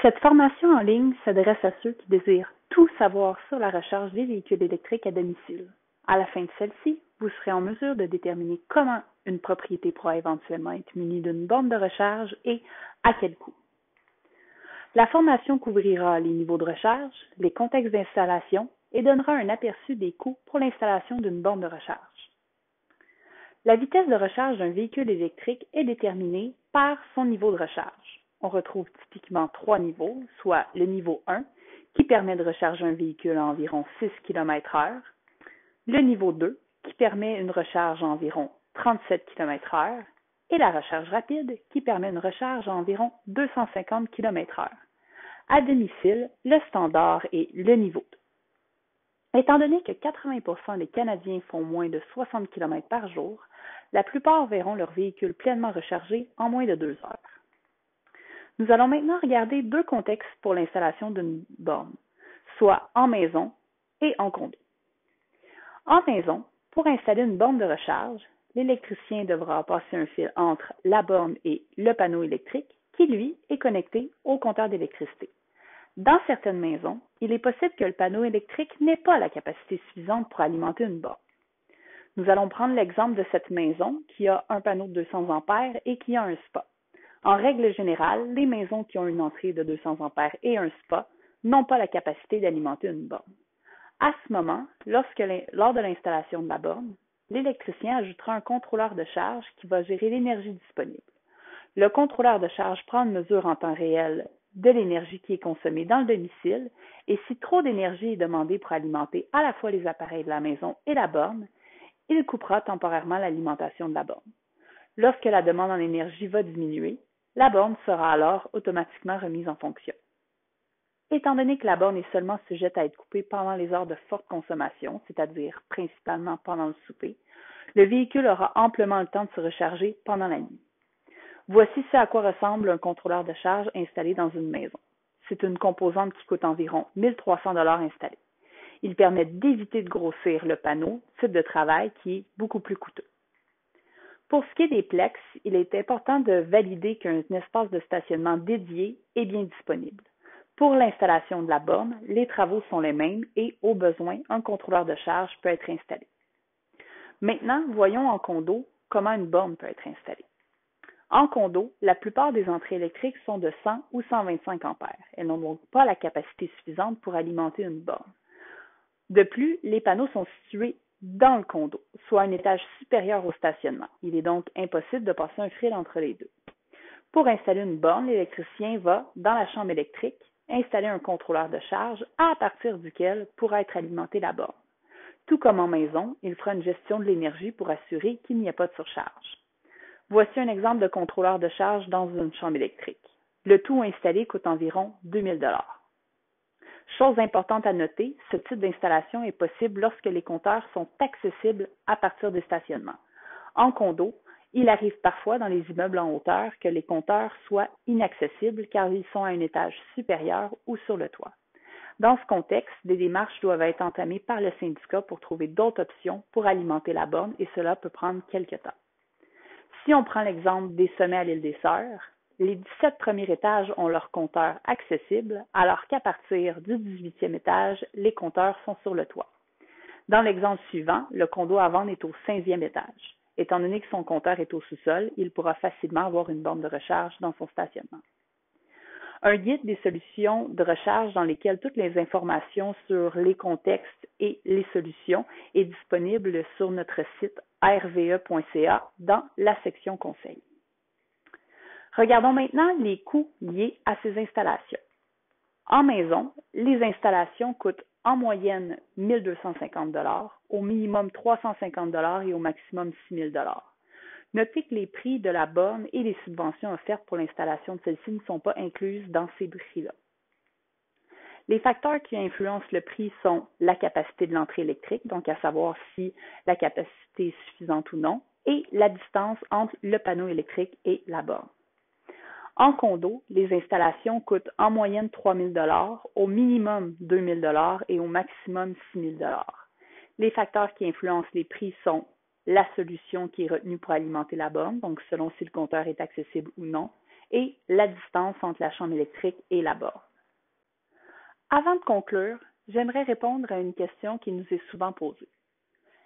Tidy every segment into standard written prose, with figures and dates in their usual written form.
Cette formation en ligne s'adresse à ceux qui désirent tout savoir sur la recharge des véhicules électriques à domicile. À la fin de celle-ci, vous serez en mesure de déterminer comment une propriété pourra éventuellement être munie d'une borne de recharge et à quel coût. La formation couvrira les niveaux de recharge, les contextes d'installation et donnera un aperçu des coûts pour l'installation d'une borne de recharge. La vitesse de recharge d'un véhicule électrique est déterminée par son niveau de recharge. On retrouve typiquement trois niveaux, soit le niveau 1, qui permet de recharger un véhicule à environ 6 km/h, le niveau 2, qui permet une recharge à environ 37 km/h, et la recharge rapide, qui permet une recharge à environ 250 km/h. À domicile, le standard est le niveau 2. Étant donné que 80% des Canadiens font moins de 60 km par jour, la plupart verront leur véhicule pleinement rechargé en moins de 2 heures. Nous allons maintenant regarder deux contextes pour l'installation d'une borne, soit en maison et en condo. En maison, pour installer une borne de recharge, l'électricien devra passer un fil entre la borne et le panneau électrique qui, lui, est connecté au compteur d'électricité. Dans certaines maisons, il est possible que le panneau électrique n'ait pas la capacité suffisante pour alimenter une borne. Nous allons prendre l'exemple de cette maison qui a un panneau de 200 ampères et qui a un spa. En règle générale, les maisons qui ont une entrée de 200 ampères et un spa n'ont pas la capacité d'alimenter une borne. À ce moment, lors de l'installation de la borne, l'électricien ajoutera un contrôleur de charge qui va gérer l'énergie disponible. Le contrôleur de charge prend une mesure en temps réel de l'énergie qui est consommée dans le domicile et si trop d'énergie est demandée pour alimenter à la fois les appareils de la maison et la borne, il coupera temporairement l'alimentation de la borne. Lorsque la demande en énergie va diminuer, la borne sera alors automatiquement remise en fonction. Étant donné que la borne est seulement sujette à être coupée pendant les heures de forte consommation, c'est-à-dire principalement pendant le souper, le véhicule aura amplement le temps de se recharger pendant la nuit. Voici ce à quoi ressemble un contrôleur de charge installé dans une maison. C'est une composante qui coûte environ 1 300 $ installée. Il permet d'éviter de grossir le panneau, type de travail qui est beaucoup plus coûteux. Pour ce qui est des plex, il est important de valider qu'un espace de stationnement dédié est bien disponible. Pour l'installation de la borne, les travaux sont les mêmes et, au besoin, un contrôleur de charge peut être installé. Maintenant, voyons en condo comment une borne peut être installée. En condo, la plupart des entrées électriques sont de 100 ou 125 ampères. Elles n'ont donc pas la capacité suffisante pour alimenter une borne. De plus, les panneaux sont situés dans le condo, soit un étage supérieur au stationnement. Il est donc impossible de passer un fil entre les deux. Pour installer une borne, l'électricien va, dans la chambre électrique, installer un contrôleur de charge à partir duquel pourra être alimentée la borne. Tout comme en maison, il fera une gestion de l'énergie pour assurer qu'il n'y a pas de surcharge. Voici un exemple de contrôleur de charge dans une chambre électrique. Le tout installé coûte environ 2 000 $. Chose importante à noter, ce type d'installation est possible lorsque les compteurs sont accessibles à partir des stationnements. En condo, il arrive parfois dans les immeubles en hauteur que les compteurs soient inaccessibles car ils sont à un étage supérieur ou sur le toit. Dans ce contexte, des démarches doivent être entamées par le syndicat pour trouver d'autres options pour alimenter la borne et cela peut prendre quelque temps. Si on prend l'exemple des sommets à l'île des Sœurs, les 17 premiers étages ont leur compteur accessible, alors qu'à partir du 18e étage, les compteurs sont sur le toit. Dans l'exemple suivant, le condo à vendre est au 5e étage. Étant donné que son compteur est au sous-sol, il pourra facilement avoir une borne de recharge dans son stationnement. Un guide des solutions de recharge dans lesquelles toutes les informations sur les contextes et les solutions est disponible sur notre site rve.ca dans la section conseils. Regardons maintenant les coûts liés à ces installations. En maison, les installations coûtent en moyenne 1 250 $, au minimum 350 $ et au maximum 6 000 $. Notez que les prix de la borne et les subventions offertes pour l'installation de celle-ci ne sont pas incluses dans ces prix-là. Les facteurs qui influencent le prix sont la capacité de l'entrée électrique, donc à savoir si la capacité est suffisante ou non, et la distance entre le panneau électrique et la borne. En condo, les installations coûtent en moyenne 3 000 $, au minimum 2 000 $ et au maximum 6 000 $. Les facteurs qui influencent les prix sont la solution qui est retenue pour alimenter la borne, donc selon si le compteur est accessible ou non, et la distance entre la chambre électrique et la borne. Avant de conclure, j'aimerais répondre à une question qui nous est souvent posée.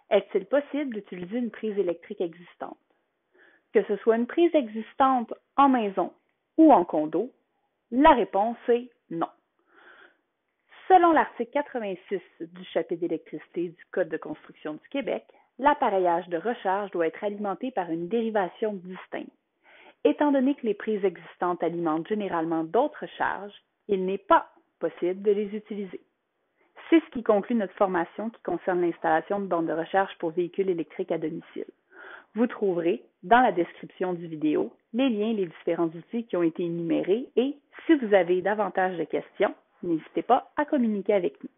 Est-il possible d'utiliser une prise électrique existante? Que ce soit une prise existante en maison ou en condo, la réponse est non. Selon l'article 86 du chapitre d'électricité du Code de construction du Québec, l'appareillage de recharge doit être alimenté par une dérivation distincte. Étant donné que les prises existantes alimentent généralement d'autres charges, il n'est pas possible de les utiliser. C'est ce qui conclut notre formation qui concerne l'installation de bornes de recharge pour véhicules électriques à domicile. Vous trouverez dans la description du vidéo les liens et les différents outils qui ont été énumérés et si vous avez davantage de questions, n'hésitez pas à communiquer avec nous.